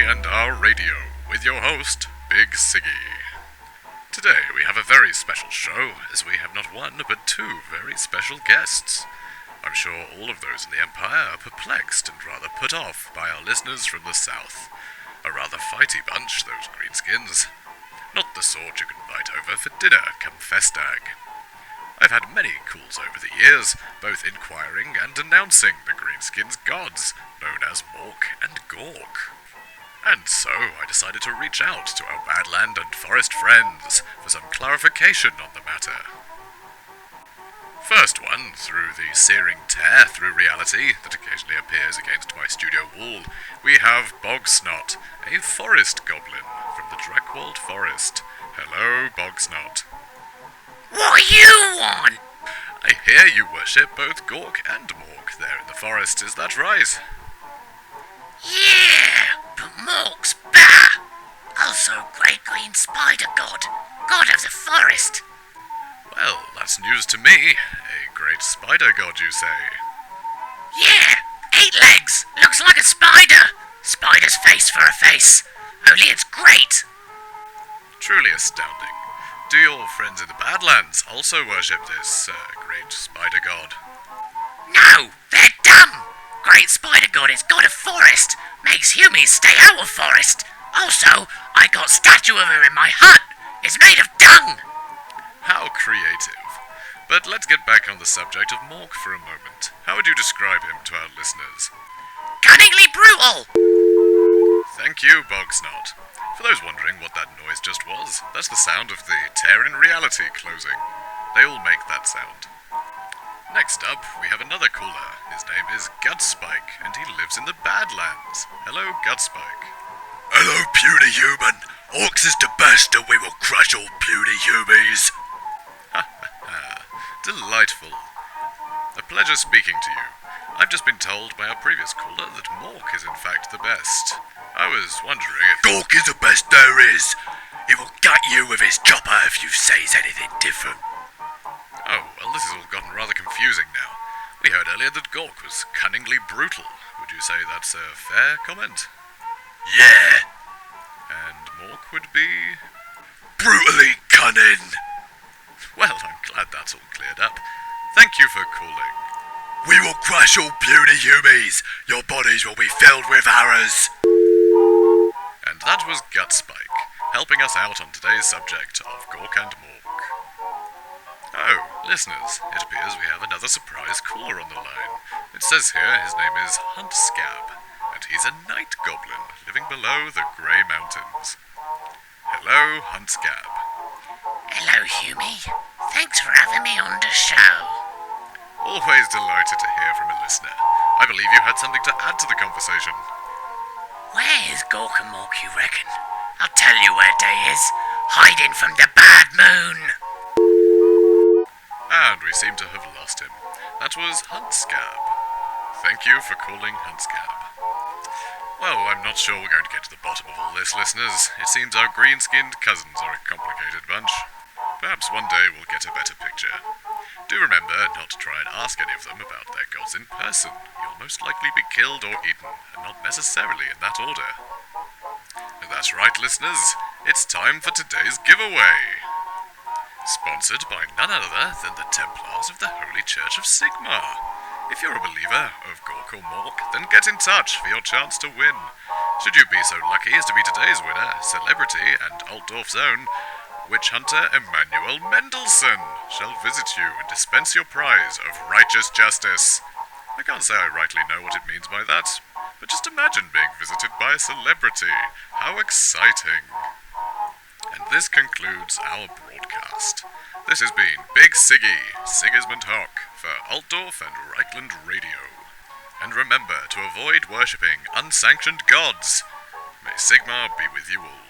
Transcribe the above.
R Radio with your host, Big Siggy. Today we have a very special show, as we have not one but two very special guests. I'm sure all of those in the Empire are perplexed and rather put off by our listeners from the South. A rather fighty bunch, those Greenskins. Not the sort you can invite over for dinner come Festag. I've had many calls over the years, both inquiring and denouncing the Greenskins gods, known as Mork and Gork. And so I decided to reach out to our badland and forest friends for some clarification on the matter. First one, through the searing tear through reality that occasionally appears against my studio wall, we have Bogsnot, a forest goblin from the Dreckwald Forest. Hello, Bogsnot. What you want? I hear you worship both Gork and Mork there in the forest, is that right? Yeah, but Mork's bah! Also Great Green Spider God, God of the Forest. Well, that's news to me. A great spider god, you say? Yeah, 8 legs, looks like a spider. Spider's face for a face, only it's great. Truly astounding. Do your friends in the Badlands also worship this great spider god? No, they're dumb. Great Spider God is God of Forest, makes humans stay out of forest. Also, I got statue of her in my hut. It's made of dung. How creative. But let's get back on the subject of Mork for a moment. How would you describe him to our listeners? Cunningly brutal. Thank you, Bogsnot. For those wondering what that noise just was, that's the sound of the tear in reality closing. They all make that sound. Next up, we have another caller. His name is Gutspike, and he lives in the Badlands. Hello, Gutspike. Hello, puny human. Orcs is the best, and we will crush all puny humies. Ha ha ha. Delightful. A pleasure speaking to you. I've just been told by our previous caller that Mork is in fact the best. I was wondering if... Gork is the best there is. He will gut you with his chopper if you says anything different. Oh, well, this has all gotten rather confusing now. We heard earlier that Gork was cunningly brutal. Would you say that's a fair comment? Yeah. And Mork would be... brutally cunning. Well, I'm glad that's all cleared up. Thank you for calling. We will crush all puny humies. Your bodies will be filled with arrows. And that was Gutspike, helping us out on today's subject of Gork and Mork. Oh, listeners, it appears we have another surprise caller on the line. It says here his name is Huntscab, and he's a night goblin living below the Grey Mountains. Hello, Huntscab. Hello, Humie. Thanks for having me on the show. Always delighted to hear from a listener. I believe you had something to add to the conversation. Where is Gork and Mork, you reckon? I'll tell you where they is. Hiding from the bad moon. And we seem to have lost him. That was Huntscab. Thank you for calling Huntscab. Well, I'm not sure we're going to get to the bottom of all this, listeners. It seems our green-skinned cousins are a complicated bunch. Perhaps one day we'll get a better picture. Do remember not to try and ask any of them about their gods in person. You'll most likely be killed or eaten, and not necessarily in that order. And that's right, listeners. It's time for today's giveaway. Sponsored by none other than the Templars of the Holy Church of Sigmar. If you're a believer of Gork or Mork, then get in touch for your chance to win. Should you be so lucky as to be today's winner, celebrity and Altdorf's own witch hunter Emmanuel Mendelssohn shall visit you and dispense your prize of righteous justice. I can't say I rightly know what it means by that, but just imagine being visited by a celebrity. How exciting! And this concludes our broadcast. This has been Big Siggy, Sigismund Hock, for Altdorf and Reikland Radio. And remember to avoid worshipping unsanctioned gods. May Sigmar be with you all.